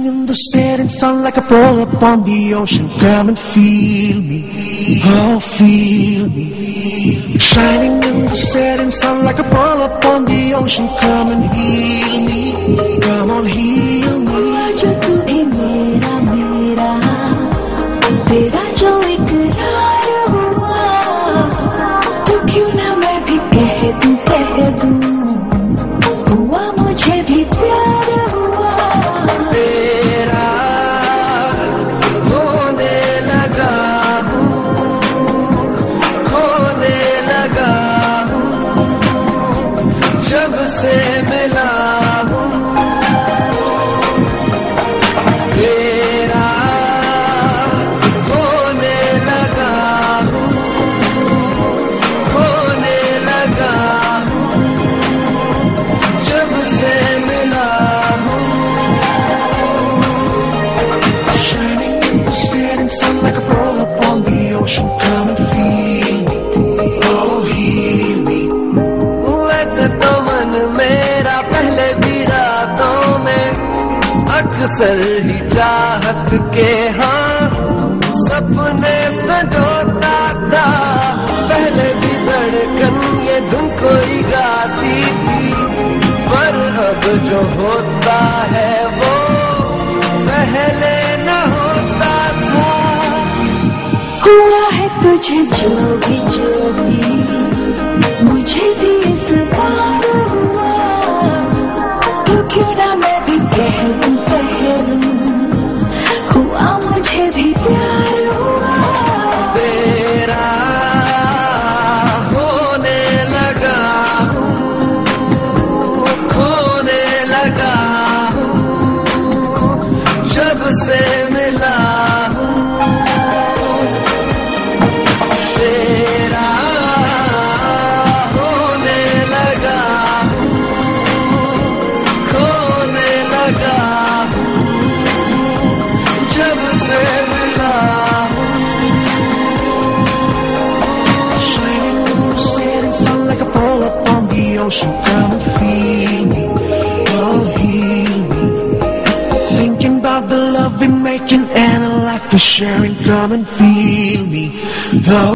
Shining in the setting sun like a pearl upon the ocean. Come and feel me, oh feel me. Shining in the setting sun like a pearl upon the ocean. Come and heal me, come on heal me. जो तू भी मेरा मेरा तेरा जो इकरार हुआ, तो क्यों ना मैं भी कह दूं हुआ मुझे भी प्यार हुआ। तेरा होने लगा हूँ, खोने लगा हूँ, जब से मिला हूँ। तेरा होने लगा हूँ, खोने लगा हूँ, जब से मिला हूँ। Shining in the setting sun like a pearl upon the ocean. Come and feel me, oh heal me. वैसे तो मन मेरा पहले भी रातों में अक्सर ही चाहत के हाँ सपने सजोता था। पहले भी धड़कन ये धुन कोई गाती थी, पर अब जो होता है वो पहले न होता था। हुआ है तुझे जो भी मुझे भी इस बार हुआ, तो क्यों ना मैं भी कह दूं हुआ मुझे भी प्यार हुआ। तेरा होने लगा हूँ, खोने लगा हूँ, जब से मिला हूँ। तेरा होने लगा हूँ, खोने लगा हूँ, जब से मिला हूँ। Shining in the setting sun like a pearl upon the ocean. Come and feel me, oh heal me. Thinking about the love we're making and a life we're sharing. Come and feel me, oh.